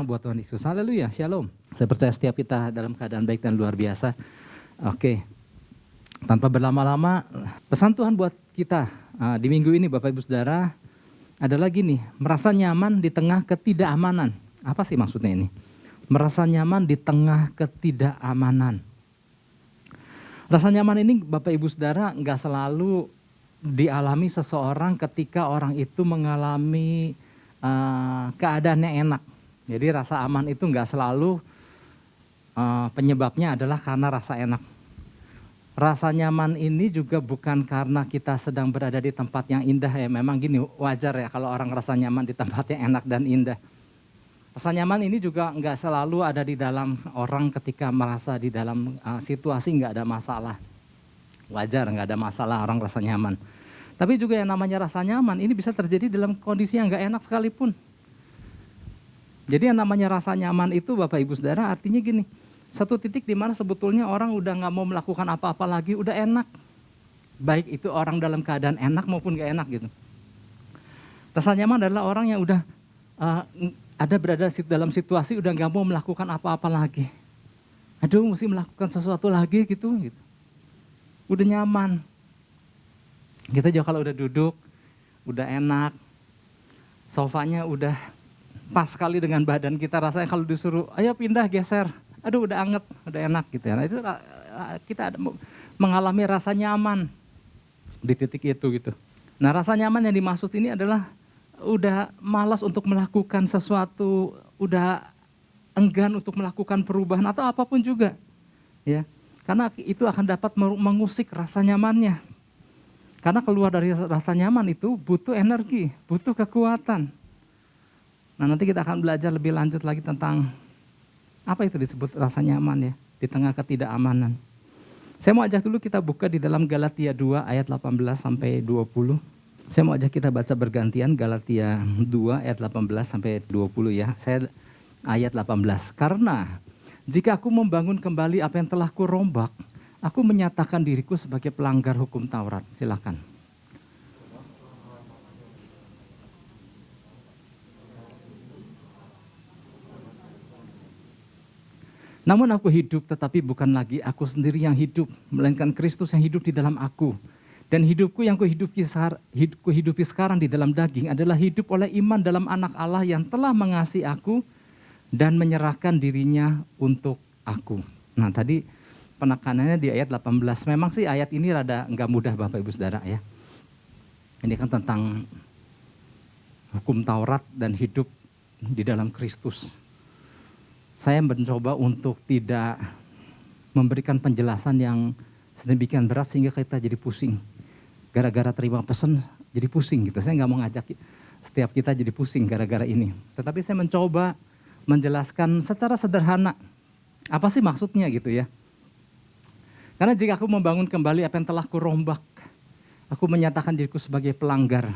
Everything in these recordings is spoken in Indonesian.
Salam buat Tuhan Yesus. Haleluya, shalom. Saya percaya setiap kita dalam keadaan baik dan luar biasa. Oke, tanpa berlama-lama, pesan Tuhan buat kita di minggu ini Bapak Ibu Saudara adalah gini, merasa nyaman di tengah ketidakamanan. Apa sih maksudnya ini? Merasa nyaman di tengah ketidakamanan. Rasa nyaman ini Bapak Ibu Saudara nggak selalu dialami seseorang ketika orang itu mengalami keadaannya enak. Jadi rasa aman itu nggak selalu penyebabnya adalah karena rasa enak. Rasa nyaman ini juga bukan karena kita sedang berada di tempat yang indah ya. Memang gini, wajar ya kalau orang rasa nyaman di tempat yang enak dan indah. Rasa nyaman ini juga nggak selalu ada di dalam orang ketika merasa di dalam situasi nggak ada masalah. Wajar nggak ada masalah orang rasa nyaman. Tapi juga yang namanya rasa nyaman ini bisa terjadi dalam kondisi yang nggak enak sekalipun. Jadi yang namanya rasa nyaman itu Bapak Ibu Saudara artinya gini, satu titik di mana sebetulnya orang udah nggak mau melakukan apa-apa lagi, udah enak. Baik itu orang dalam keadaan enak maupun nggak enak gitu. Rasa nyaman adalah orang yang udah berada dalam situasi udah nggak mau melakukan apa-apa lagi. Aduh mesti melakukan sesuatu lagi gitu. Udah nyaman. Kita juga kalau udah duduk, udah enak, sofanya udah pas sekali dengan badan kita, rasanya kalau disuruh, ayo pindah geser, aduh udah anget, udah enak gitu ya. Nah, itu kita ada mengalami rasa nyaman di titik itu gitu. Nah rasa nyaman yang dimaksud ini adalah udah malas untuk melakukan sesuatu, udah enggan untuk melakukan perubahan atau apapun juga, ya. Karena itu akan dapat mengusik rasa nyamannya. Karena keluar dari rasa nyaman itu butuh energi, butuh kekuatan. Nah nanti kita akan belajar lebih lanjut lagi tentang apa itu disebut rasa nyaman ya, di tengah ketidakamanan. Saya mau ajak dulu kita buka di dalam Galatia 2 ayat 18 sampai 20. Saya mau ajak kita baca bergantian Galatia 2 ayat 18 sampai 20 ya. Saya ayat 18. Karena jika aku membangun kembali apa yang telah kurombak, aku menyatakan diriku sebagai pelanggar hukum Taurat. Silakan. Namun aku hidup tetapi bukan lagi aku sendiri yang hidup, melainkan Kristus yang hidup di dalam aku. Dan hidupku yang kuhidupi sekarang di dalam daging adalah hidup oleh iman dalam anak Allah yang telah mengasihi aku dan menyerahkan dirinya untuk aku. Nah tadi penekanannya di ayat 18. Memang sih ayat ini rada enggak mudah Bapak Ibu Saudara ya. Ini kan tentang hukum Taurat dan hidup di dalam Kristus. Saya mencoba untuk tidak memberikan penjelasan yang sedemikian berat sehingga kita jadi pusing. Gara-gara terima pesan jadi pusing gitu. Saya enggak mau ngajak setiap kita jadi pusing gara-gara ini. Tetapi saya mencoba menjelaskan secara sederhana. Apa sih maksudnya gitu ya. Karena jika aku membangun kembali apa yang telah kurombak, aku menyatakan diriku sebagai pelanggar.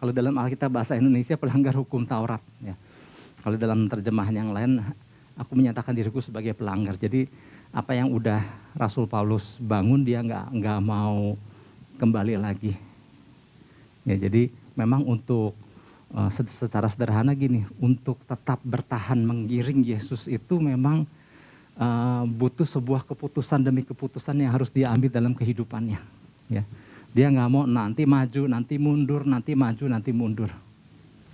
Kalau dalam Alkitab bahasa Indonesia pelanggar hukum Taurat. Ya. Kalau dalam terjemahan yang lain, aku menyatakan diriku sebagai pelanggar. Jadi apa yang udah Rasul Paulus bangun dia nggak mau kembali lagi. Ya, jadi memang untuk secara sederhana gini, untuk tetap bertahan mengiring Yesus itu memang butuh sebuah keputusan demi keputusan yang harus dia ambil dalam kehidupannya. Ya. Dia nggak mau nanti maju, nanti mundur, nanti maju, nanti mundur.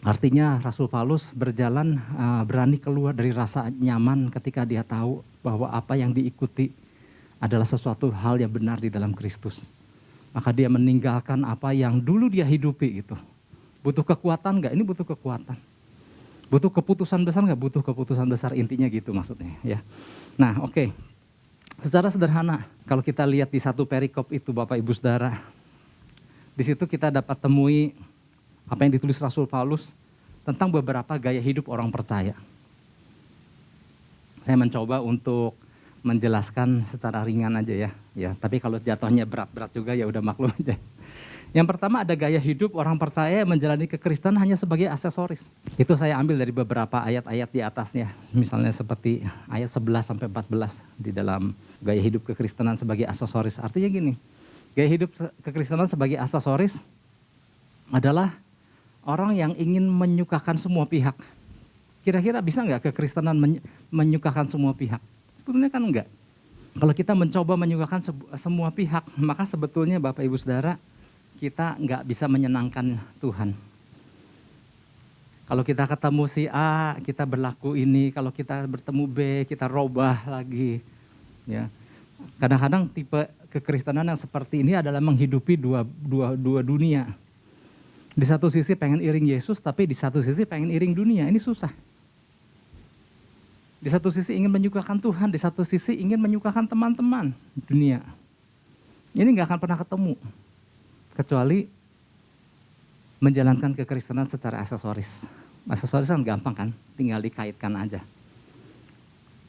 Artinya Rasul Paulus berjalan berani keluar dari rasa nyaman ketika dia tahu bahwa apa yang diikuti adalah sesuatu hal yang benar di dalam Kristus. Maka dia meninggalkan apa yang dulu dia hidupi itu. Butuh kekuatan nggak? Ini butuh kekuatan. Butuh keputusan besar nggak? Butuh keputusan besar, intinya gitu maksudnya ya. Nah oke. Secara sederhana kalau kita lihat di satu perikop itu Bapak Ibu Saudara. Di situ kita dapat temui apa yang ditulis Rasul Paulus tentang beberapa gaya hidup orang percaya. Saya mencoba untuk menjelaskan secara ringan aja ya. Tapi kalau jatuhnya berat-berat juga ya udah maklum aja. Yang pertama ada gaya hidup orang percaya menjalani kekristenan hanya sebagai aksesoris. Itu saya ambil dari beberapa ayat-ayat di atasnya. Misalnya seperti ayat 11 sampai 14 di dalam gaya hidup kekristenan sebagai aksesoris. Artinya gini, gaya hidup kekristenan sebagai aksesoris adalah orang yang ingin menyukakan semua pihak. Kira-kira bisa nggak kekristenan menyukakan semua pihak? Sebetulnya kan enggak. Kalau kita mencoba menyukakan semua pihak, maka sebetulnya Bapak Ibu Saudara, kita nggak bisa menyenangkan Tuhan. Kalau kita ketemu si A, kita berlaku ini. Kalau kita bertemu B, kita robah lagi. Ya, kadang-kadang tipe kekristenan yang seperti ini adalah menghidupi dua dunia. Di satu sisi pengen iring Yesus, tapi di satu sisi pengen iring dunia. Ini susah. Di satu sisi ingin menyukakan Tuhan, di satu sisi ingin menyukakan teman-teman dunia. Ini nggak akan pernah ketemu, kecuali menjalankan kekristenan secara aksesoris. Aksesoris kan gampang kan, tinggal dikaitkan aja.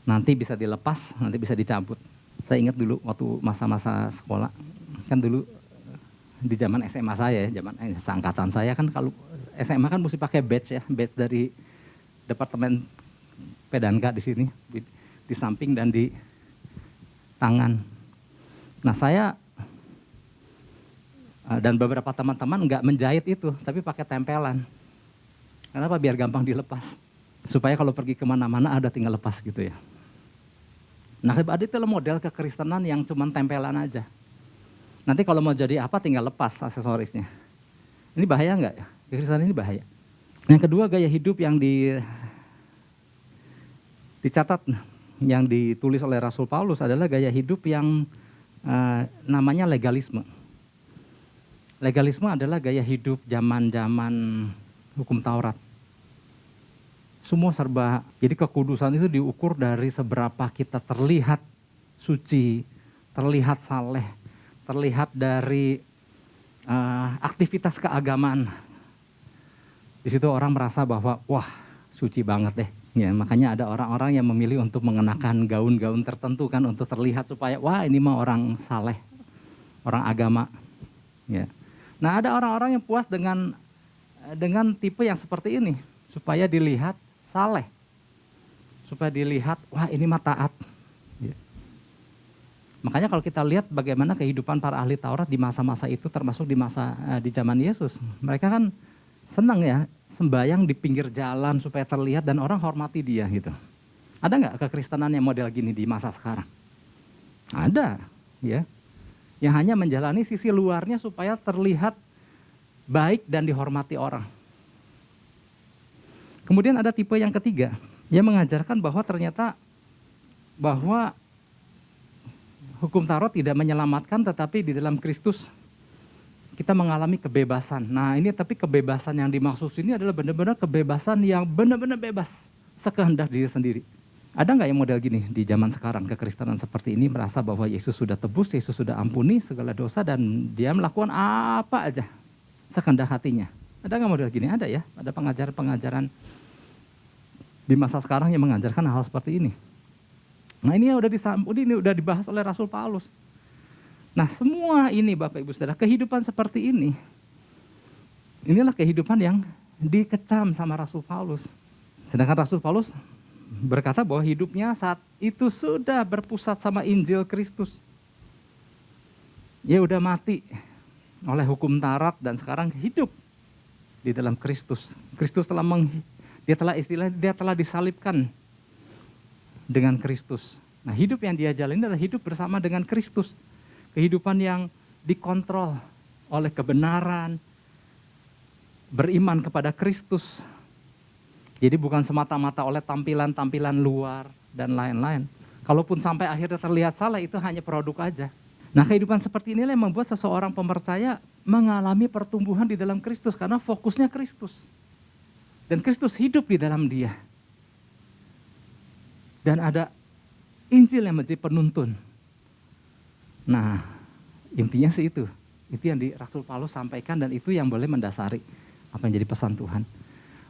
Nanti bisa dilepas, nanti bisa dicabut. Saya ingat dulu waktu masa-masa sekolah, kan dulu di zaman SMA saya, zaman seangkatan saya kan kalau SMA kan mesti pakai badge ya, badge dari Departemen Pedanka di sini, di samping dan di tangan. Nah saya dan beberapa teman-teman nggak menjahit itu, tapi pakai tempelan. Kenapa? Biar gampang dilepas. Supaya kalau pergi kemana-mana ada tinggal lepas gitu ya. Nah itu model kekristenan yang cuma tempelan aja. Nanti kalau mau jadi apa tinggal lepas aksesorisnya. Ini bahaya nggak ya? Kekristenan ini bahaya. Yang kedua, gaya hidup yang dicatat, yang ditulis oleh Rasul Paulus adalah gaya hidup yang namanya legalisme. Legalisme adalah gaya hidup zaman-zaman hukum Taurat. Semua serba, jadi kekudusan itu diukur dari seberapa kita terlihat suci, terlihat saleh, terlihat dari aktivitas keagamaan. Di situ orang merasa bahwa wah suci banget deh. Ya, makanya ada orang-orang yang memilih untuk mengenakan gaun-gaun tertentu kan untuk terlihat supaya wah ini mah orang saleh, orang agama. Ya. Nah ada orang-orang yang puas dengan tipe yang seperti ini supaya dilihat saleh, supaya dilihat wah ini mah taat. Ya. Makanya kalau kita lihat bagaimana kehidupan para ahli Taurat di masa-masa itu, termasuk di zaman Yesus, mereka kan senang ya sembahyang di pinggir jalan supaya terlihat dan orang hormati dia gitu. Ada nggak kekristenan yang model gini di masa sekarang? Ada, ya. Yang hanya menjalani sisi luarnya supaya terlihat baik dan dihormati orang. Kemudian ada tipe yang ketiga, yang mengajarkan bahwa ternyata bahwa hukum Taurat tidak menyelamatkan, tetapi di dalam Kristus kita mengalami kebebasan. Nah ini tapi kebebasan yang dimaksud ini adalah benar-benar kebebasan yang benar-benar bebas, sekehendak diri sendiri. Ada nggak yang model gini di zaman sekarang, kekristenan seperti ini, merasa bahwa Yesus sudah tebus, Yesus sudah ampuni segala dosa dan dia melakukan apa aja sekehendak hatinya. Ada nggak model gini? Ada ya, ada pengajaran-pengajaran di masa sekarang yang mengajarkan hal seperti ini. Nah ini udah dibahas oleh Rasul Paulus. Nah semua ini Bapak Ibu Saudara, kehidupan seperti ini, inilah kehidupan yang dikecam sama Rasul Paulus. Sedangkan Rasul Paulus berkata bahwa hidupnya saat itu sudah berpusat sama Injil Kristus. Dia udah mati oleh hukum Taurat dan sekarang hidup di dalam Kristus. Kristus dia telah disalibkan dengan Kristus. Nah hidup yang dia jalani adalah hidup bersama dengan Kristus. Kehidupan yang dikontrol oleh kebenaran, beriman kepada Kristus. Jadi bukan semata-mata oleh tampilan-tampilan luar dan lain-lain. Kalaupun sampai akhirnya terlihat salah, itu hanya produk aja. Nah kehidupan seperti inilah yang membuat seseorang pemercaya mengalami pertumbuhan di dalam Kristus, karena fokusnya Kristus. Dan Kristus hidup di dalam dia. Dan ada Injil yang menjadi penuntun. Nah, intinya sih itu. Itu yang di Rasul Paulus sampaikan dan itu yang boleh mendasari apa yang jadi pesan Tuhan.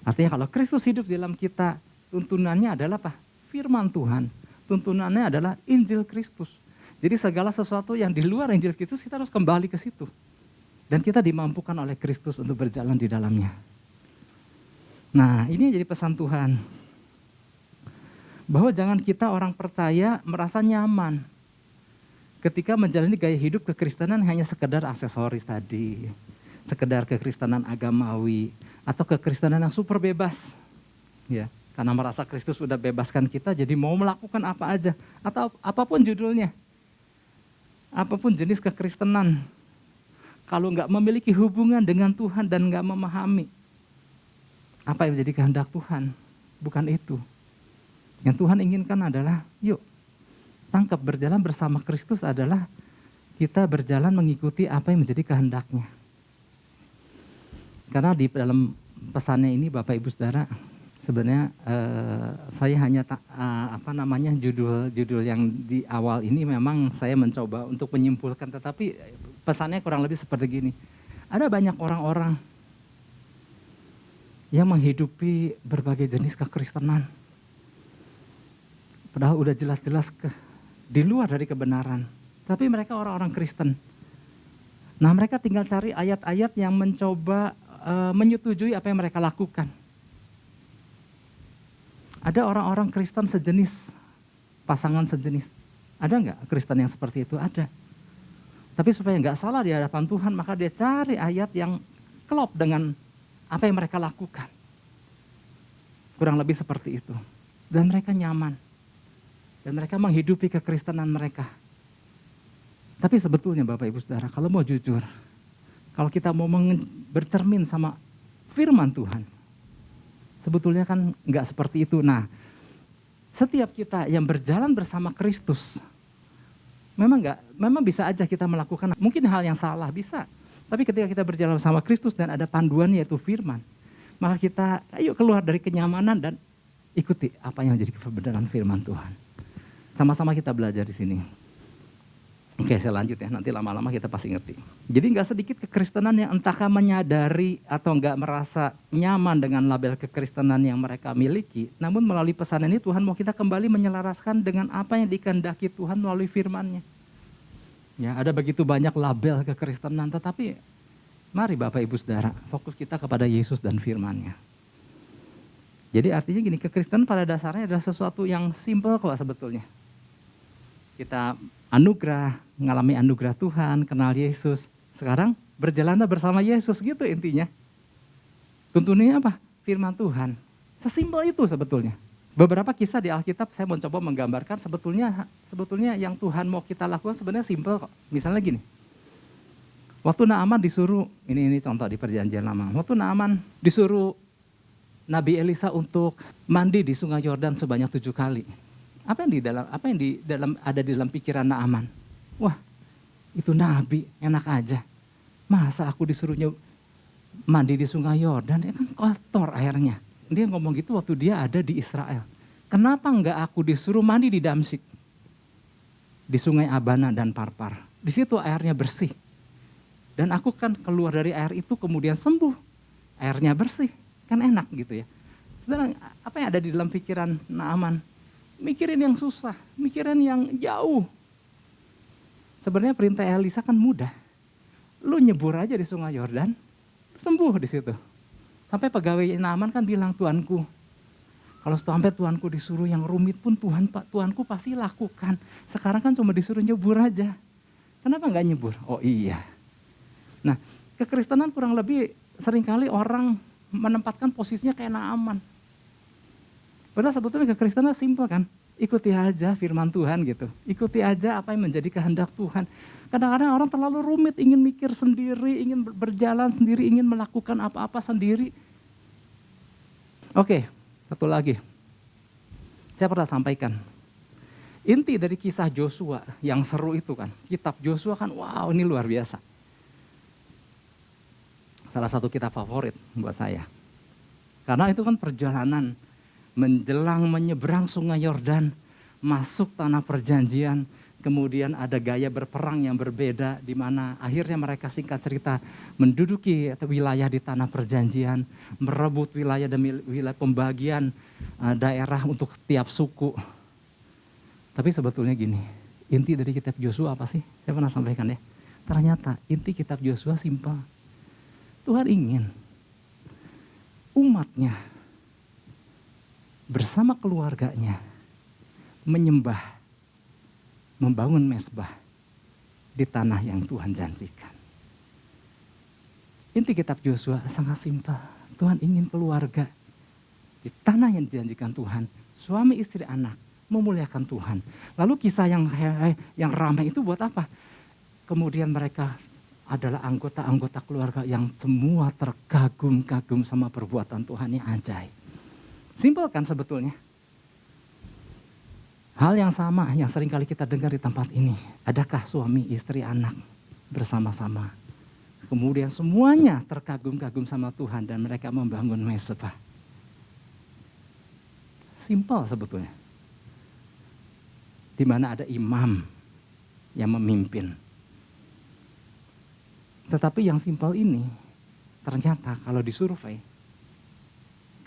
Artinya kalau Kristus hidup di dalam kita, tuntunannya adalah apa? Firman Tuhan. Tuntunannya adalah Injil Kristus. Jadi segala sesuatu yang di luar Injil Kristus kita harus kembali ke situ. Dan kita dimampukan oleh Kristus untuk berjalan di dalamnya. Nah, ini yang jadi pesan Tuhan. Bahwa jangan kita orang percaya merasa nyaman ketika menjalani gaya hidup kekristenan hanya sekedar aksesoris tadi, sekedar kekristenan agamawi, atau kekristenan yang super bebas. Ya, Karena merasa Kristus sudah bebaskan kita, jadi mau melakukan apa aja. Atau apapun judulnya. Apapun jenis kekristenan. Kalau nggak memiliki hubungan dengan Tuhan dan nggak memahami apa yang menjadi kehendak Tuhan, bukan itu. Yang Tuhan inginkan adalah, yuk tangkap berjalan bersama Kristus adalah kita berjalan mengikuti apa yang menjadi kehendaknya. Karena di dalam pesannya ini Bapak Ibu Saudara, sebenarnya saya hanya judul yang di awal ini memang saya mencoba untuk menyimpulkan, tetapi pesannya kurang lebih seperti gini. Ada banyak orang-orang yang menghidupi berbagai jenis kekristenan. Padahal udah jelas-jelas di luar dari kebenaran. Tapi mereka orang-orang Kristen. Nah mereka tinggal cari ayat-ayat yang mencoba menyetujui apa yang mereka lakukan. Ada orang-orang Kristen sejenis, pasangan sejenis. Ada nggak Kristen yang seperti itu? Ada. Tapi supaya nggak salah di hadapan Tuhan, maka dia cari ayat yang klop dengan apa yang mereka lakukan. Kurang lebih seperti itu. Dan mereka nyaman. Dan mereka menghidupi kekristenan mereka. Tapi sebetulnya Bapak Ibu Saudara, kalau mau jujur, kalau kita mau bercermin sama firman Tuhan, sebetulnya kan nggak seperti itu. Nah, setiap kita yang berjalan bersama Kristus, memang bisa aja kita melakukan mungkin hal yang salah, bisa. Tapi ketika kita berjalan bersama Kristus dan ada panduan yaitu firman, maka kita ayo keluar dari kenyamanan dan ikuti apa yang jadi kebenaran firman Tuhan. Sama-sama kita belajar di sini. Oke, saya lanjut ya, nanti lama-lama kita pasti ngerti. Jadi nggak sedikit kekristenan yang entahkah menyadari atau nggak merasa nyaman dengan label kekristenan yang mereka miliki. Namun melalui pesan ini Tuhan mau kita kembali menyelaraskan dengan apa yang dikehendaki Tuhan melalui firman-Nya. Ya, ada begitu banyak label kekristenan, tetapi mari Bapak Ibu Saudara, fokus kita kepada Yesus dan firman-Nya. Jadi artinya gini, kekristenan pada dasarnya adalah sesuatu yang simpel kok sebetulnya. Kita anugerah, mengalami anugerah Tuhan, kenal Yesus. Sekarang berjalanlah bersama Yesus, gitu intinya. Tuntunannya apa? Firman Tuhan. Sesimpel itu sebetulnya. Beberapa kisah di Alkitab saya mencoba menggambarkan sebetulnya yang Tuhan mau kita lakukan sebenarnya simpel kok. Misalnya gini, waktu Naaman disuruh, ini contoh di perjanjian lama. Waktu Naaman disuruh Nabi Elisa untuk mandi di sungai Yordan sebanyak 7 kali. Apa yang ada di dalam pikiran Naaman? Wah, itu Nabi, enak aja. Masa aku disuruhnya mandi di sungai Yordan, ya kan kotor airnya. Dia ngomong gitu waktu dia ada di Israel. Kenapa enggak aku disuruh mandi di Damsyik? Di sungai Abana dan Parpar. Di situ airnya bersih. Dan aku kan keluar dari air itu kemudian sembuh. Airnya bersih, kan enak gitu ya. Saudara, apa yang ada di dalam pikiran Naaman? Mikirin yang susah, mikirin yang jauh. Sebenarnya perintah Elisa kan mudah. Lu nyebur aja di sungai Yordan, sembuh di situ. Sampai pegawai Naaman kan bilang, Tuanku, kalau sampai Tuanku disuruh yang rumit pun Tuanku pasti lakukan. Sekarang kan cuma disuruh nyebur aja. Kenapa nggak nyebur? Oh iya. Nah, kekristenan kurang lebih seringkali orang menempatkan posisinya kayak Naaman. Padahal sebetulnya kekristenan simpel kan. Ikuti aja firman Tuhan gitu. Ikuti aja apa yang menjadi kehendak Tuhan. Kadang-kadang orang terlalu rumit, ingin mikir sendiri, ingin berjalan sendiri, ingin melakukan apa-apa sendiri. Oke, satu lagi. Saya pernah sampaikan. Inti dari kisah Joshua yang seru itu kan. Kitab Joshua kan wow ini luar biasa. Salah satu kitab favorit buat saya. Karena itu kan perjalanan menjelang menyeberang sungai Yordan, masuk tanah perjanjian, kemudian ada gaya berperang yang berbeda di mana akhirnya mereka singkat cerita menduduki wilayah di tanah perjanjian, merebut wilayah demi wilayah pembagian daerah untuk setiap suku. Tapi sebetulnya gini, inti dari kitab Joshua apa sih? Saya pernah sampaikan ya. Ternyata inti kitab Joshua simpel. Tuhan ingin umatnya bersama keluarganya menyembah, membangun mezbah di tanah yang Tuhan janjikan. Inti kitab Joshua sangat simpel. Tuhan ingin keluarga Di tanah yang dijanjikan Tuhan, suami istri anak memuliakan Tuhan. Lalu kisah yang ramai itu buat apa? Kemudian mereka adalah anggota-anggota keluarga yang semua terkagum-kagum sama perbuatan Tuhan yang ajaib. Simpel kan sebetulnya? Hal yang sama yang sering kali kita dengar di tempat ini. Adakah suami, istri, anak bersama-sama? Kemudian semuanya terkagum-kagum sama Tuhan dan mereka membangun mezbah. Simpel sebetulnya. Di mana ada imam yang memimpin. Tetapi yang simpel ini ternyata kalau disurvei,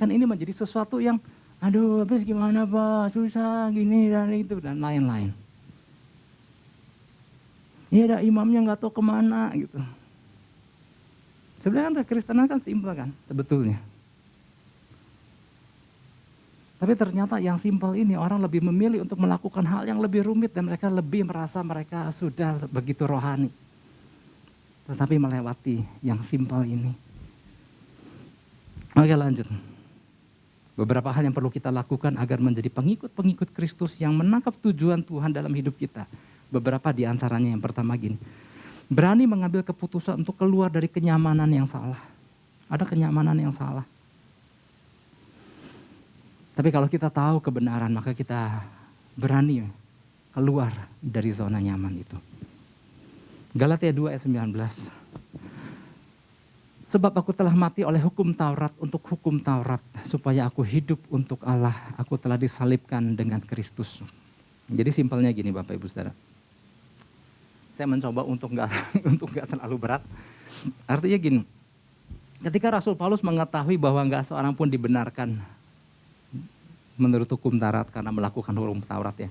kan ini menjadi sesuatu yang aduh habis gimana Pak, susah gini dan itu dan lain-lain. Ya ada imamnya nggak tahu kemana gitu. Sebenarnya kan Kristen kan simpel kan sebetulnya. Tapi ternyata yang simpel ini orang lebih memilih untuk melakukan hal yang lebih rumit dan mereka lebih merasa mereka sudah begitu rohani. Tetapi melewati yang simpel ini. Oke lanjut. Beberapa hal yang perlu kita lakukan agar menjadi pengikut-pengikut Kristus yang menangkap tujuan Tuhan dalam hidup kita. Beberapa di antaranya yang pertama gini. Berani mengambil keputusan untuk keluar dari kenyamanan yang salah. Ada kenyamanan yang salah. Tapi kalau kita tahu kebenaran maka kita berani keluar dari zona nyaman itu. Galatia 2 ayat 19. Sebab aku telah mati oleh hukum Taurat untuk hukum Taurat, supaya aku hidup untuk Allah. Aku telah disalibkan dengan Kristus. Jadi simpelnya gini Bapak Ibu Saudara. Saya mencoba untuk nggak terlalu berat. Artinya gini, ketika Rasul Paulus mengetahui bahwa nggak seorang pun dibenarkan menurut hukum Taurat karena melakukan hukum Taurat ya.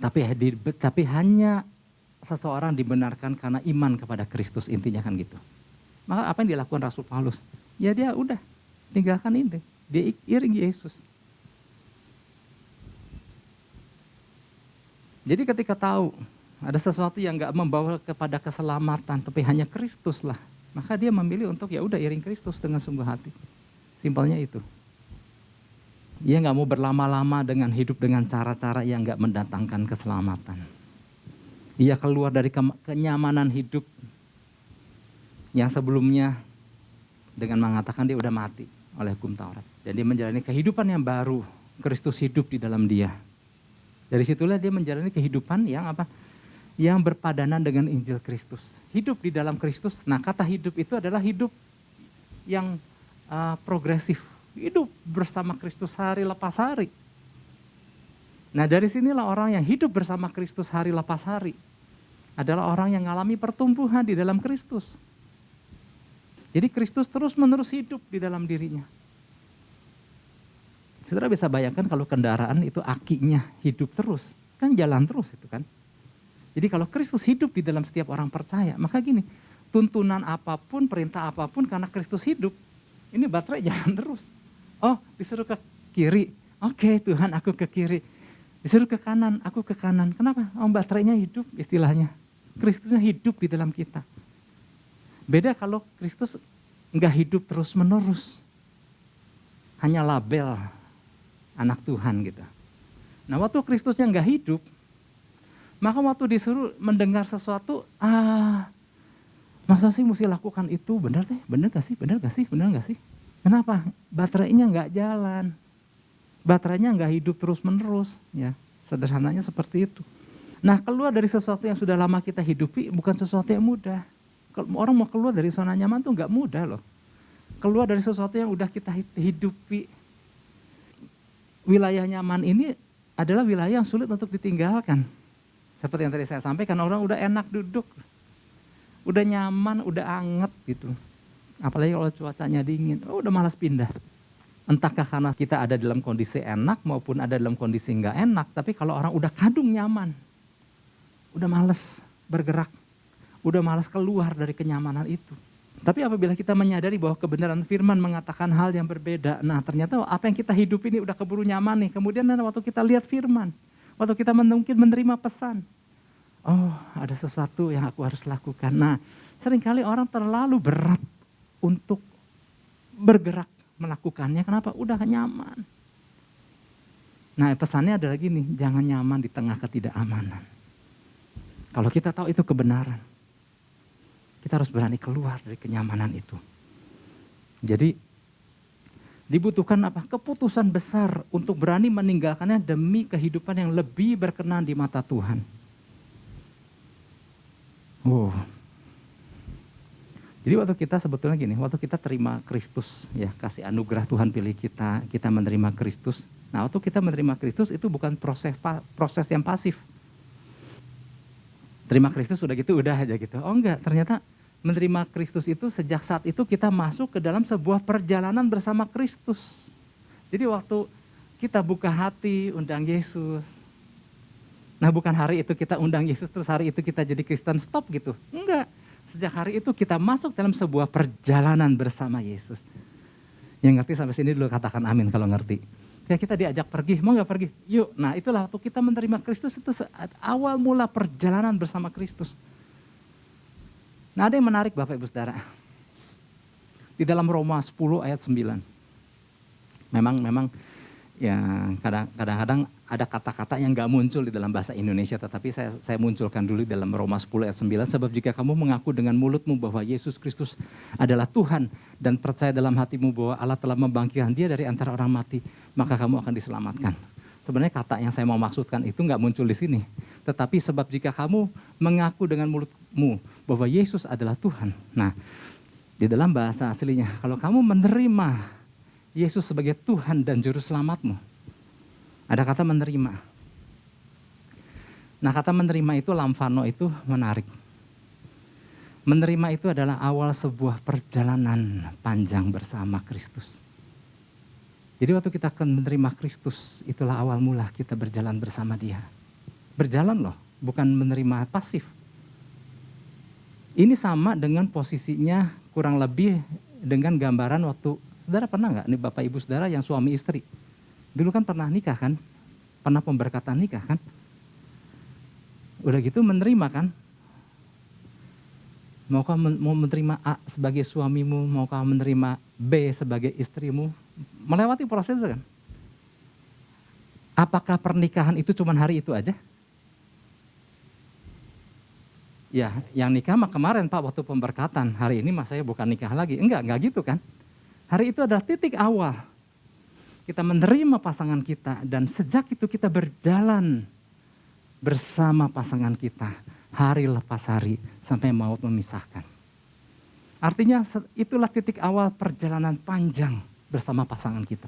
Tapi hanya seseorang dibenarkan karena iman kepada Kristus, intinya kan gitu. Maka apa yang dilakukan Rasul Paulus? Ya dia udah tinggalkan ini, dia iring Yesus. Jadi ketika tahu ada sesuatu yang gak membawa kepada keselamatan, tapi hanya Kristus lah, maka dia memilih untuk ya udah iring Kristus dengan sungguh hati. Simpelnya itu. Dia gak mau berlama-lama dengan hidup dengan cara-cara yang gak mendatangkan keselamatan. Ia keluar dari kenyamanan hidup yang sebelumnya dengan mengatakan dia udah mati oleh hukum Taurat. Dan dia menjalani kehidupan yang baru, Kristus hidup di dalam dia. Dari situlah dia menjalani kehidupan yang apa? Yang berpadanan dengan Injil Kristus. Hidup di dalam Kristus, nah kata hidup itu adalah hidup yang progresif. Hidup bersama Kristus hari lepas hari. Nah dari sinilah orang yang hidup bersama Kristus hari lepas hari adalah orang yang mengalami pertumbuhan di dalam Kristus. Jadi Kristus terus menerus hidup di dalam dirinya. Saudara bisa bayangkan kalau kendaraan itu akinya hidup terus, kan jalan terus itu kan. Jadi kalau Kristus hidup di dalam setiap orang percaya, maka gini, tuntunan apapun, perintah apapun karena Kristus hidup, ini baterai jalan terus. Oh disuruh ke kiri, oke Tuhan aku ke kiri. Disuruh ke kanan, aku ke kanan. Kenapa? Oh baterainya hidup istilahnya. Kristusnya hidup di dalam kita. Beda kalau Kristus enggak hidup terus menerus. Hanya label anak Tuhan gitu. Nah waktu Kristusnya enggak hidup, maka waktu disuruh mendengar sesuatu, masa sih mesti lakukan itu? Benar deh, benar gak sih, benar gak sih, benar gak sih? Kenapa? Baterainya enggak jalan. Baterainya enggak hidup terus menerus. Ya, sederhananya seperti itu. Nah keluar dari sesuatu yang sudah lama kita hidupi bukan sesuatu yang mudah. Kalau orang mau keluar dari zona nyaman tuh enggak mudah loh. Keluar dari sesuatu yang udah kita hidupi. Wilayah nyaman ini adalah wilayah yang sulit untuk ditinggalkan. Seperti yang tadi saya sampaikan, orang udah enak duduk. Udah nyaman, udah anget gitu. Apalagi kalau cuacanya dingin, udah malas pindah. Entahkah karena kita ada dalam kondisi enak maupun ada dalam kondisi enggak enak. Tapi kalau orang udah kadung nyaman, udah malas bergerak, udah malas keluar dari kenyamanan itu. Tapi apabila kita menyadari bahwa kebenaran firman mengatakan hal yang berbeda, nah ternyata apa yang kita hidup ini udah keburu nyaman nih. Kemudian waktu kita lihat firman, waktu kita mungkin menerima pesan, oh ada sesuatu yang aku harus lakukan. Nah seringkali orang terlalu berat untuk bergerak melakukannya. Kenapa? Udah nyaman. Nah pesannya adalah gini, jangan nyaman di tengah ketidakamanan. Kalau kita tahu itu kebenaran, kita harus berani keluar dari kenyamanan itu. Jadi dibutuhkan apa? Keputusan besar untuk berani meninggalkannya demi kehidupan yang lebih berkenan di mata Tuhan. Jadi waktu kita sebetulnya gini, waktu kita terima Kristus, ya kasih anugerah Tuhan pilih kita, kita menerima Kristus. Nah waktu kita menerima Kristus itu bukan proses yang pasif. Terima Kristus udah gitu, udah aja gitu. Oh enggak, ternyata menerima Kristus itu sejak saat itu kita masuk ke dalam sebuah perjalanan bersama Kristus. Jadi waktu kita buka hati, undang Yesus. Nah bukan hari itu kita undang Yesus terus hari itu kita jadi Kristen stop gitu. Enggak, sejak hari itu kita masuk dalam sebuah perjalanan bersama Yesus. Yang ngerti sampai sini dulu katakan amin kalau ngerti. Kayak kita diajak pergi, mau gak pergi? Yuk, nah itulah waktu kita menerima Kristus itu awal mula perjalanan bersama Kristus. Nah ada yang menarik Bapak Ibu Saudara. Di dalam Roma 10 ayat 9. Memang ya kadang-kadang ada kata-kata yang gak muncul di dalam bahasa Indonesia. Tetapi saya munculkan dulu dalam Roma 10 ayat 9. Sebab jika kamu mengaku dengan mulutmu bahwa Yesus Kristus adalah Tuhan. Dan percaya dalam hatimu bahwa Allah telah membangkitkan dia dari antara orang mati. Maka kamu akan diselamatkan. Sebenarnya kata yang saya mau maksudkan itu gak muncul di sini. Tetapi sebab jika kamu mengaku dengan mulutmu bahwa Yesus adalah Tuhan. Nah di dalam bahasa aslinya kalau kamu menerima Yesus sebagai Tuhan dan Juru Selamatmu. Ada kata menerima. Nah kata menerima itu lamfano itu menarik. Menerima itu adalah awal sebuah perjalanan panjang bersama Kristus. Jadi waktu kita akan menerima Kristus itulah awal mula kita berjalan bersama Dia. Berjalan loh, bukan menerima pasif. Ini sama dengan posisinya kurang lebih dengan gambaran waktu, saudara pernah nggak nih Bapak Ibu Saudara yang suami istri? Dulu kan pernah nikah kan? Pernah pemberkatan nikah kan? Udah gitu menerima kan? Maukah mau menerima A sebagai suamimu, maukah menerima B sebagai istrimu? Melewati proses kan? Apakah pernikahan itu cuma hari itu aja? Ya, yang nikah mah kemarin Pak waktu pemberkatan. Hari ini mah saya bukan nikah lagi. Enggak gitu kan? Hari itu adalah titik awal. Kita menerima pasangan kita dan sejak itu kita berjalan bersama pasangan kita. Hari lepas hari sampai maut memisahkan. Artinya itulah titik awal perjalanan panjang bersama pasangan kita.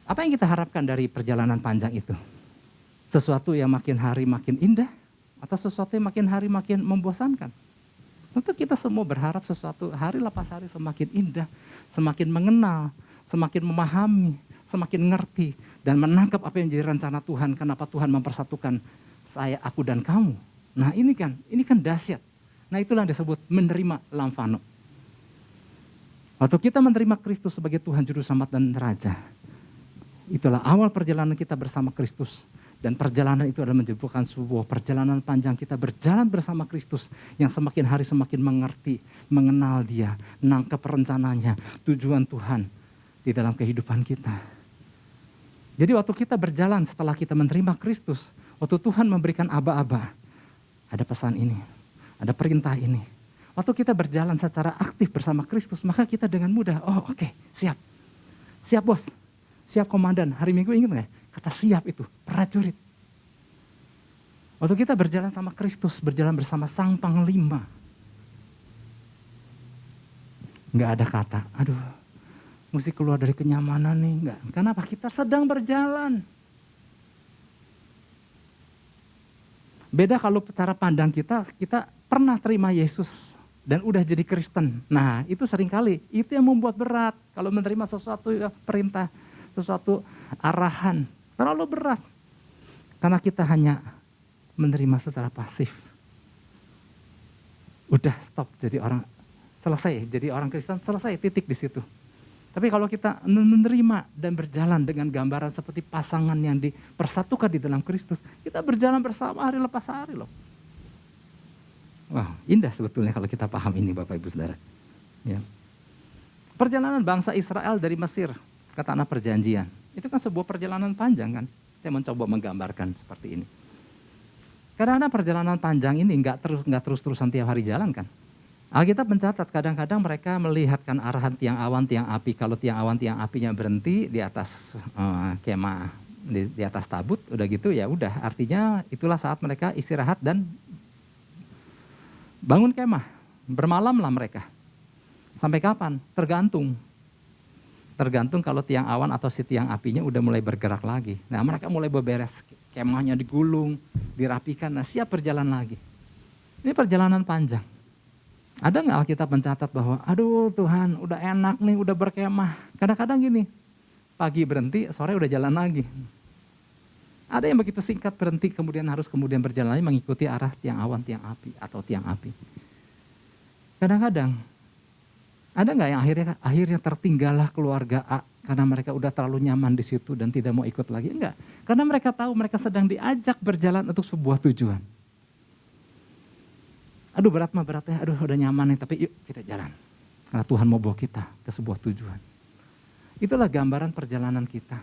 Apa yang kita harapkan dari perjalanan panjang itu? Sesuatu yang makin hari makin indah atau sesuatu yang makin hari makin membosankan? Tentu kita semua berharap sesuatu hari lepas hari semakin indah, semakin mengenal, semakin memahami, semakin ngerti dan menangkap apa yang menjadi rencana Tuhan. Kenapa Tuhan mempersatukan saya, aku dan kamu. Nah ini kan dahsyat. Nah itulah yang disebut menerima lamfano. Waktu kita menerima Kristus sebagai Tuhan Juru Selamat dan Raja, itulah awal perjalanan kita bersama Kristus. Dan perjalanan itu adalah menyebabkan sebuah perjalanan panjang kita berjalan bersama Kristus yang semakin hari semakin mengerti, mengenal Dia, nangkep rencananya, tujuan Tuhan di dalam kehidupan kita. Jadi waktu kita berjalan setelah kita menerima Kristus, waktu Tuhan memberikan aba-aba, ada pesan ini, ada perintah ini. Waktu kita berjalan secara aktif bersama Kristus, maka kita dengan mudah, oh oke, siap. Siap bos, siap komandan. Hari Minggu ingat gak? Kata siap itu, prajurit. Waktu kita berjalan sama Kristus, berjalan bersama Sang Panglima. Gak ada kata, aduh mesti keluar dari kenyamanan nih. Enggak, kenapa? Kita sedang berjalan. Beda kalau cara pandang kita pernah terima Yesus dan udah jadi Kristen. Nah itu seringkali, itu yang membuat berat. Kalau menerima sesuatu perintah, sesuatu arahan. Terlalu berat. Karena kita hanya menerima secara pasif. Udah stop jadi orang, selesai. Jadi orang Kristen selesai, titik di situ. Tapi kalau kita menerima dan berjalan dengan gambaran seperti pasangan yang dipersatukan di dalam Kristus, kita berjalan bersama hari lepas hari loh. Wow, indah sebetulnya kalau kita paham ini Bapak Ibu Saudara. Ya. Perjalanan bangsa Israel dari Mesir ke tanah perjanjian. Itu kan sebuah perjalanan panjang kan. Saya mencoba menggambarkan seperti ini. Karena perjalanan panjang ini nggak terus-terusan tiap hari jalan kan. Alkitab mencatat kadang-kadang mereka melihatkan arahan tiang awan, tiang api. Kalau tiang awan, tiang apinya berhenti di atas kemah, di atas tabut, udah gitu ya udah. Artinya itulah saat mereka istirahat dan bangun kemah. Bermalamlah mereka. Sampai kapan? Tergantung kalau tiang awan atau si tiang apinya udah mulai bergerak lagi. Nah mereka mulai beberes, kemahnya digulung, dirapikan, nah siap berjalan lagi. Ini perjalanan panjang. Ada nggak Alkitab mencatat bahwa aduh Tuhan udah enak nih, udah berkemah. Kadang-kadang gini, pagi berhenti, sore udah jalan lagi. Ada yang begitu singkat berhenti, kemudian harus berjalan lagi mengikuti arah tiang awan, tiang api atau tiang api. Kadang-kadang ada nggak yang akhirnya tertinggallah keluarga A karena mereka udah terlalu nyaman di situ dan tidak mau ikut lagi? Enggak, karena mereka tahu mereka sedang diajak berjalan untuk sebuah tujuan. Aduh berat ya, aduh udah nyaman nih, tapi yuk kita jalan. Karena Tuhan mau bawa kita ke sebuah tujuan. Itulah gambaran perjalanan kita.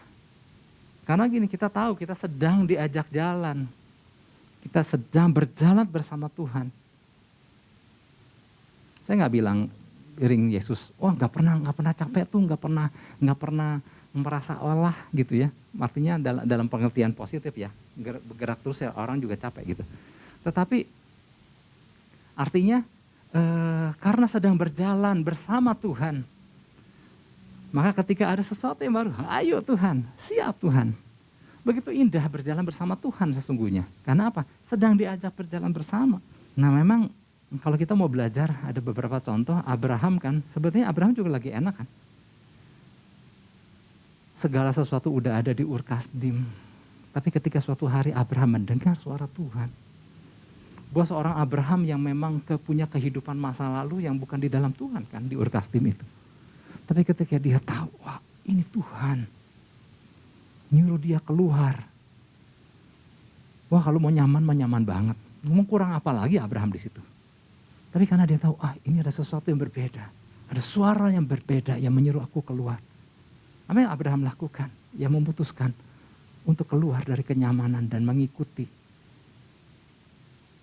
Karena gini, kita tahu kita sedang diajak jalan. Kita sedang berjalan bersama Tuhan. Saya nggak bilang iring Yesus, wah nggak pernah capek tuh, nggak pernah merasa lelah gitu ya. Artinya dalam pengertian positif ya, bergerak terus ya orang juga capek gitu. Tetapi artinya karena sedang berjalan bersama Tuhan, maka ketika ada sesuatu yang baru, ayo Tuhan, siap Tuhan. Begitu indah berjalan bersama Tuhan sesungguhnya. Karena apa? Sedang diajak berjalan bersama. Nah memang kalau kita mau belajar, ada beberapa contoh. Abraham kan, sebetulnya Abraham juga lagi enak kan. Segala sesuatu udah ada di Ur Kasdim. Tapi ketika suatu hari Abraham mendengar suara Tuhan. Buat seorang Abraham yang memang punya kehidupan masa lalu yang bukan di dalam Tuhan kan, di Ur Kasdim itu. Tapi ketika dia tahu, wah ini Tuhan. Nyuruh dia keluar. Wah kalau mau nyaman banget. Mau kurang apa lagi Abraham di situ. Tapi karena dia tahu, ini ada sesuatu yang berbeda. Ada suara yang berbeda yang menyuruh aku keluar. Apa yang Abraham lakukan? Yang memutuskan untuk keluar dari kenyamanan dan mengikuti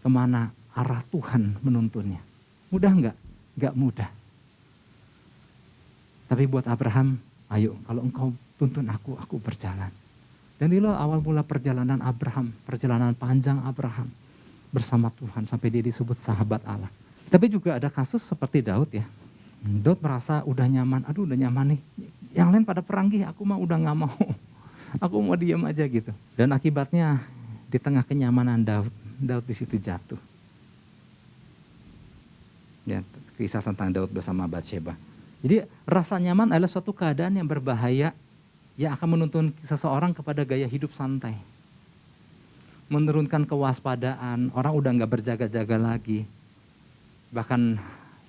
kemana arah Tuhan menuntunnya. Mudah enggak? Enggak mudah. Tapi buat Abraham, ayo kalau engkau tuntun aku berjalan. Dan inilah awal mula perjalanan Abraham, perjalanan panjang Abraham bersama Tuhan sampai dia disebut sahabat Allah. Tapi juga ada kasus seperti Daud ya. Daud merasa udah nyaman, aduh udah nyaman nih. Yang lain pada perang, aku mah udah gak mau. Aku mau diam aja gitu. Dan akibatnya di tengah kenyamanan Daud di situ jatuh. Ya, kisah tentang Daud bersama Batsheba. Jadi rasa nyaman adalah suatu keadaan yang berbahaya yang akan menuntun seseorang kepada gaya hidup santai. Menurunkan kewaspadaan, orang udah gak berjaga-jaga lagi. Bahkan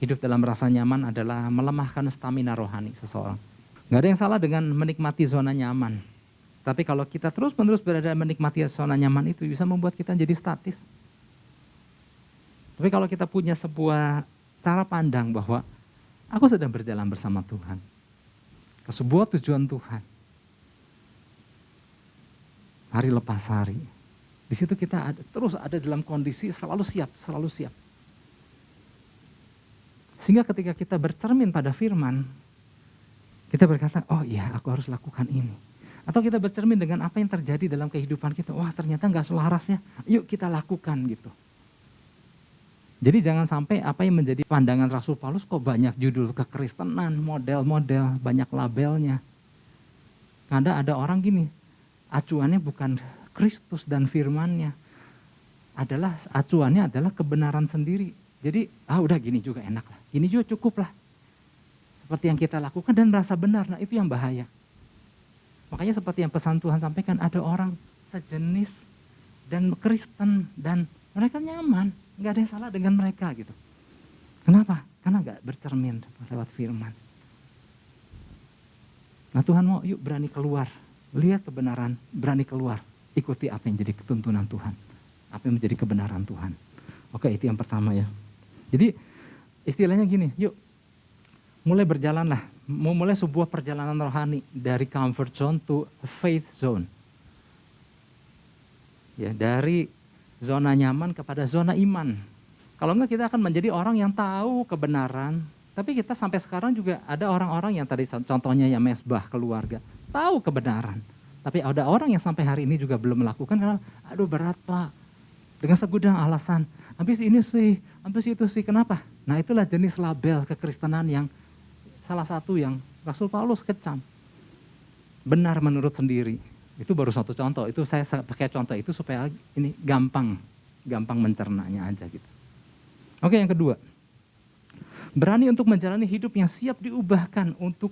hidup dalam rasa nyaman adalah melemahkan stamina rohani seseorang. Gak ada yang salah dengan menikmati zona nyaman. Tapi kalau kita terus-menerus berada menikmati zona nyaman itu bisa membuat kita jadi statis. Tapi kalau kita punya sebuah cara pandang bahwa aku sedang berjalan bersama Tuhan. Ke sebuah tujuan Tuhan. Hari lepas hari. Di situ kita terus ada dalam kondisi selalu siap. Sehingga ketika kita bercermin pada firman, kita berkata, oh iya aku harus lakukan ini. Atau kita bercermin dengan apa yang terjadi dalam kehidupan kita, wah ternyata gak selarasnya, yuk kita lakukan gitu. Jadi jangan sampai apa yang menjadi pandangan Rasul Paulus, kok banyak judul kekristenan, model-model, banyak labelnya. Karena ada orang gini, acuannya bukan Kristus dan firmannya, acuannya adalah kebenaran sendiri. Jadi udah gini juga enak lah, gini juga cukup lah. Seperti yang kita lakukan dan merasa benar, nah itu yang bahaya. Makanya seperti yang pesan Tuhan sampaikan, ada orang sejenis dan Kristen dan mereka nyaman, gak ada yang salah dengan mereka gitu. Kenapa? Karena gak bercermin lewat firman. Nah Tuhan mau yuk berani keluar, lihat kebenaran, berani keluar, ikuti apa yang jadi ketuntunan Tuhan, apa yang menjadi kebenaran Tuhan. Oke, itu yang pertama ya. Jadi istilahnya gini, yuk mulai berjalanlah, memulai sebuah perjalanan rohani dari comfort zone to faith zone. Ya, dari zona nyaman kepada zona iman. Kalau enggak kita akan menjadi orang yang tahu kebenaran, tapi kita sampai sekarang juga ada orang-orang yang tadi contohnya yang mesbah keluarga, tahu kebenaran. Tapi ada orang yang sampai hari ini juga belum melakukan karena aduh berat Pak. Dengan segudang alasan, habis ini sih, habis itu sih, kenapa? Nah itulah jenis label kekristenan yang salah satu yang Rasul Paulus kecam. Benar menurut sendiri. Itu baru satu contoh, itu saya pakai contoh itu supaya ini gampang mencernanya aja gitu. Oke, yang kedua. Berani untuk menjalani hidup yang siap diubahkan untuk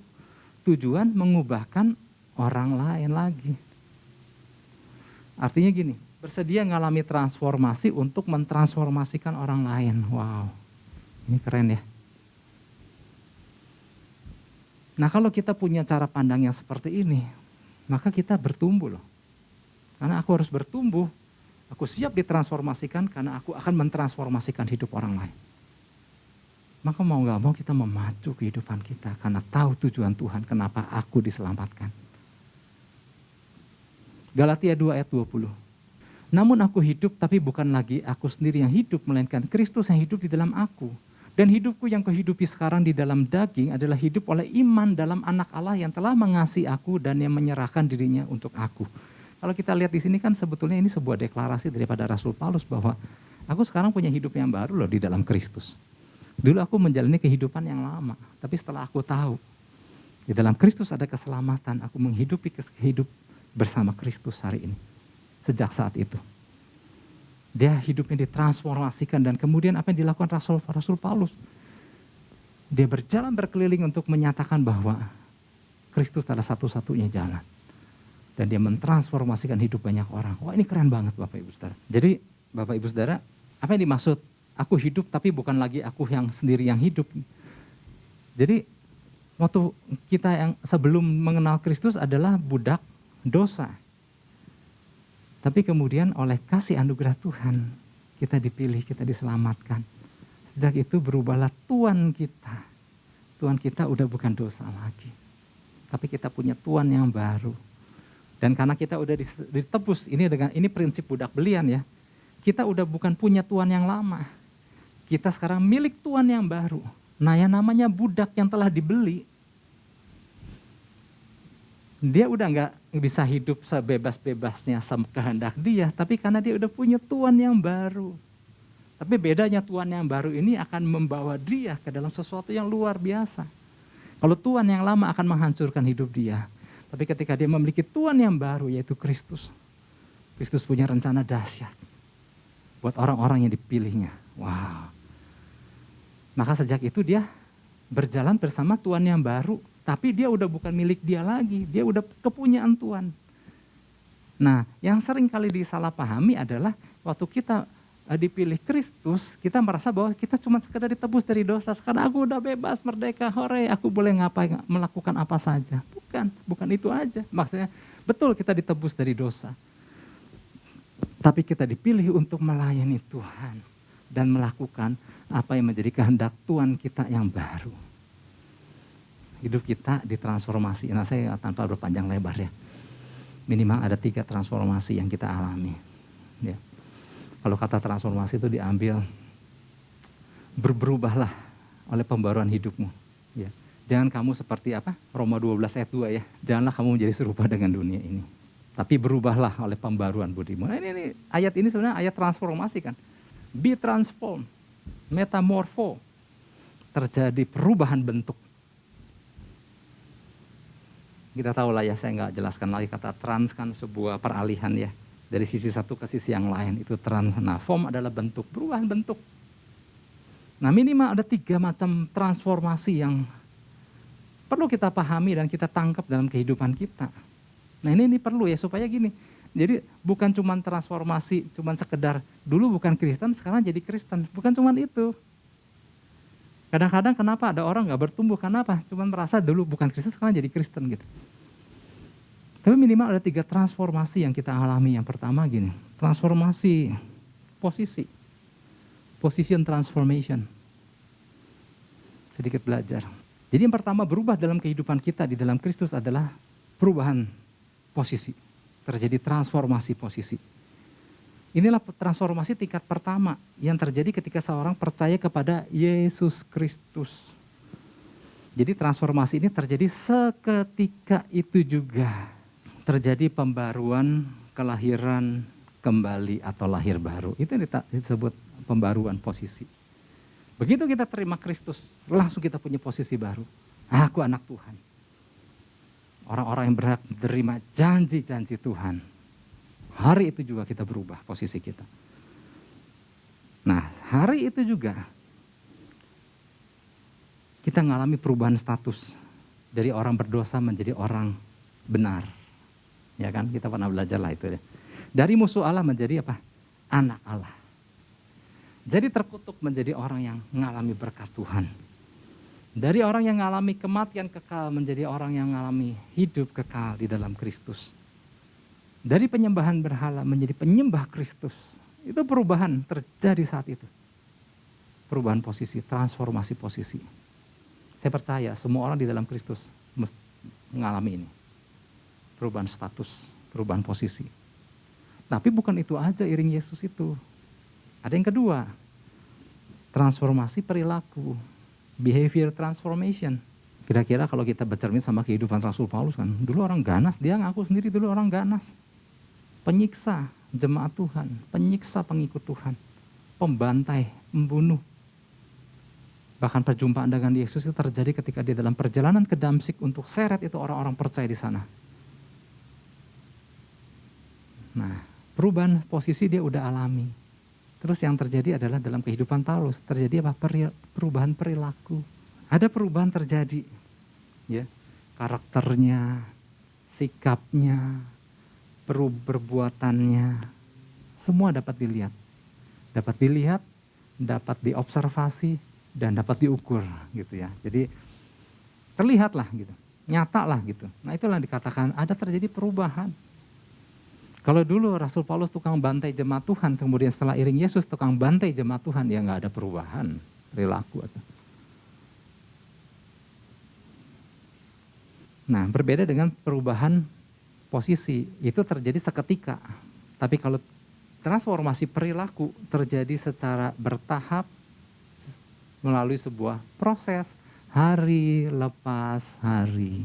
tujuan mengubahkan orang lain lagi. Artinya gini, bersedia mengalami transformasi untuk mentransformasikan orang lain. Wow, ini keren ya. Nah kalau kita punya cara pandang yang seperti ini, maka kita bertumbuh loh. Karena aku harus bertumbuh, aku siap ditransformasikan karena aku akan mentransformasikan hidup orang lain. Maka mau gak mau kita memacu kehidupan kita karena tahu tujuan Tuhan kenapa aku diselamatkan. Galatia 2 ayat 20. Namun aku hidup tapi bukan lagi aku sendiri yang hidup, melainkan Kristus yang hidup di dalam aku. Dan hidupku yang kuhidupi sekarang di dalam daging adalah hidup oleh iman dalam anak Allah yang telah mengasihi aku dan yang menyerahkan dirinya untuk aku. Kalau kita lihat di sini kan sebetulnya ini sebuah deklarasi daripada Rasul Paulus bahwa aku sekarang punya hidup yang baru loh di dalam Kristus. Dulu aku menjalani kehidupan yang lama, tapi setelah aku tahu di dalam Kristus ada keselamatan, aku menghidupi hidup bersama Kristus hari ini. Sejak saat itu. Dia hidupnya ditransformasikan dan kemudian apa yang dilakukan Rasul Paulus? Dia berjalan berkeliling untuk menyatakan bahwa Kristus adalah satu-satunya jalan. Dan dia mentransformasikan hidup banyak orang. Wah ini keren banget Bapak Ibu Saudara. Jadi Bapak Ibu Saudara, apa yang dimaksud? Aku hidup tapi bukan lagi aku yang sendiri yang hidup. Jadi waktu kita yang sebelum mengenal Kristus adalah budak dosa. Tapi kemudian oleh kasih anugerah Tuhan kita dipilih, kita diselamatkan. Sejak itu berubahlah Tuhan kita. Tuhan kita udah bukan dosa lagi. Tapi kita punya Tuhan yang baru. Dan karena kita udah ditebus, ini prinsip budak belian ya. Kita udah bukan punya Tuhan yang lama. Kita sekarang milik Tuhan yang baru. Nah yang namanya budak yang telah dibeli, dia udah gak bisa hidup sebebas-bebasnya kehendak dia, tapi karena dia udah punya Tuhan yang baru. Tapi bedanya Tuhan yang baru ini akan membawa dia ke dalam sesuatu yang luar biasa. Kalau Tuhan yang lama akan menghancurkan hidup dia, tapi ketika dia memiliki Tuhan yang baru yaitu Kristus, Kristus punya rencana dahsyat buat orang-orang yang dipilihnya. Wow. Maka sejak itu dia berjalan bersama Tuhan yang baru, tapi dia udah bukan milik dia lagi, dia udah kepunyaan Tuhan. Nah, yang sering kali disalahpahami adalah waktu kita dipilih Kristus, kita merasa bahwa kita cuma sekedar ditebus dari dosa. Sekarang aku udah bebas, merdeka, hore, aku boleh ngapain, melakukan apa saja. Bukan itu aja. Maksudnya betul kita ditebus dari dosa. Tapi kita dipilih untuk melayani Tuhan dan melakukan apa yang menjadi kehendak Tuhan kita yang baru. Hidup kita ditransformasi. Nah saya tanpa berpanjang lebar ya. Minimal ada 3 transformasi yang kita alami. Ya. Kalau kata transformasi itu diambil, berubahlah oleh pembaruan hidupmu. Ya. Jangan kamu seperti apa? Roma 12 ayat 2 ya. Janganlah kamu menjadi serupa dengan dunia ini. Tapi berubahlah oleh pembaruan budimu. Nah ini ayat ini sebenarnya ayat transformasi kan. Be transformed, metamorfo, terjadi perubahan bentuk. Kita tahu lah ya, saya nggak jelaskan lagi kata trans kan sebuah peralihan ya. Dari sisi satu ke sisi yang lain itu trans. Nah form adalah bentuk, perubahan bentuk. Nah minimal ada 3 macam transformasi yang perlu kita pahami dan kita tangkap dalam kehidupan kita. Nah ini perlu ya supaya gini. Jadi bukan cuma transformasi, cuma sekedar dulu bukan Kristen, sekarang jadi Kristen. Bukan cuma itu. Kadang-kadang kenapa ada orang gak bertumbuh, kenapa? Cuma merasa dulu bukan Kristen, sekarang jadi Kristen gitu. Tapi minimal ada 3 transformasi yang kita alami. Yang pertama gini, transformasi posisi. Position transformation. Sedikit belajar. Jadi yang pertama berubah dalam kehidupan kita di dalam Kristus adalah perubahan posisi. Terjadi transformasi posisi. Inilah transformasi tingkat pertama yang terjadi ketika seorang percaya kepada Yesus Kristus. Jadi transformasi ini terjadi seketika itu juga. Terjadi pembaruan, kelahiran kembali atau lahir baru. Itu disebut pembaruan posisi. Begitu kita terima Kristus, langsung kita punya posisi baru. Aku anak Tuhan. Orang-orang yang berhak menerima janji-janji Tuhan. Hari itu juga kita berubah posisi kita. Nah, hari itu juga kita mengalami perubahan status dari orang berdosa menjadi orang benar. Ya kan, kita pernah belajar lah itu ya. Dari musuh Allah menjadi apa? Anak Allah. Jadi terkutuk menjadi orang yang mengalami berkat Tuhan. Dari orang yang mengalami kematian kekal menjadi orang yang mengalami hidup kekal di dalam Kristus. Dari penyembahan berhala menjadi penyembah Kristus. Itu perubahan terjadi saat itu. Perubahan posisi, transformasi posisi. Saya percaya semua orang di dalam Kristus mengalami ini. Perubahan status, perubahan posisi. Tapi bukan itu aja iring Yesus itu. Ada yang kedua, transformasi perilaku, behavior transformation. Kira-kira kalau kita bercermin sama kehidupan Rasul Paulus kan, dulu orang ganas, dia ngaku sendiri dulu orang ganas. Penyiksa jemaat Tuhan, penyiksa pengikut Tuhan, pembantai, membunuh. Bahkan perjumpaan dengan Yesus itu terjadi ketika dia dalam perjalanan ke Damsyik untuk seret itu orang-orang percaya di sana. Nah, perubahan posisi dia udah alami. Terus yang terjadi adalah dalam kehidupan Paulus terjadi apa? Perubahan perilaku. Ada perubahan terjadi, ya, karakternya, sikapnya, perbuatannya, semua dapat dilihat, dapat diobservasi dan dapat diukur, gitu ya. Jadi terlihatlah gitu, nyatalah gitu. Nah itulah yang dikatakan ada terjadi perubahan. Kalau dulu Rasul Paulus tukang bantai jemaat Tuhan, kemudian setelah iring Yesus tukang bantai jemaat Tuhan, ya nggak ada perubahan perilaku. Nah, berbeda dengan perubahan posisi, itu terjadi seketika. Tapi kalau transformasi perilaku terjadi secara bertahap melalui sebuah proses hari lepas hari.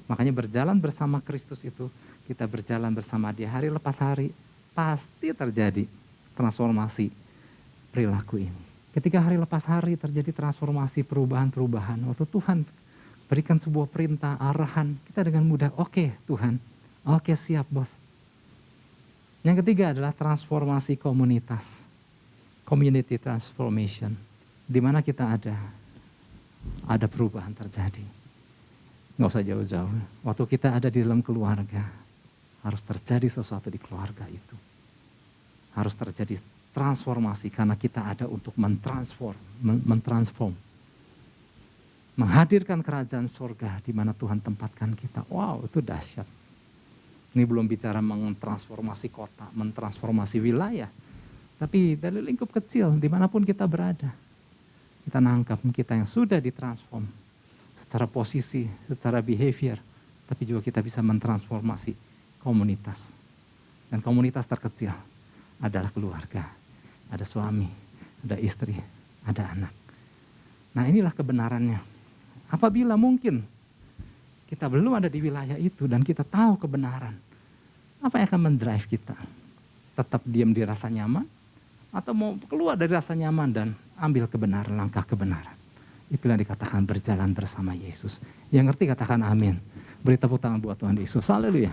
Makanya berjalan bersama Kristus itu, kita berjalan bersama Dia hari lepas hari, pasti terjadi transformasi perilaku ini. Ketika hari lepas hari terjadi transformasi perubahan-perubahan, waktu Tuhan berikan sebuah perintah, arahan, kita dengan mudah, oke Tuhan, oke siap bos. Yang ketiga adalah transformasi komunitas, community transformation, di mana kita ada perubahan terjadi. Nggak usah jauh-jauh, waktu kita ada di dalam keluarga, harus terjadi sesuatu di keluarga itu. Harus terjadi transformasi karena kita ada untuk mentransform. Menghadirkan kerajaan surga di mana Tuhan tempatkan kita. Wow, itu dahsyat. Ini belum bicara mentransformasi kota, mentransformasi wilayah. Tapi dari lingkup kecil, dimanapun kita berada. Kita nangkap kita yang sudah ditransform. Secara posisi, secara behavior. Tapi juga kita bisa mentransformasi komunitas. Dan komunitas terkecil adalah keluarga. Ada suami, ada istri, ada anak. Nah inilah kebenarannya. Apabila mungkin kita belum ada di wilayah itu dan kita tahu kebenaran, apa yang akan mendrive kita? Tetap diam di rasa nyaman? Atau mau keluar dari rasa nyaman dan ambil kebenaran, langkah kebenaran? Itulah yang dikatakan berjalan bersama Yesus. Yang ngerti katakan amin. Beri tepuk tangan buat Tuhan Yesus. Haleluya.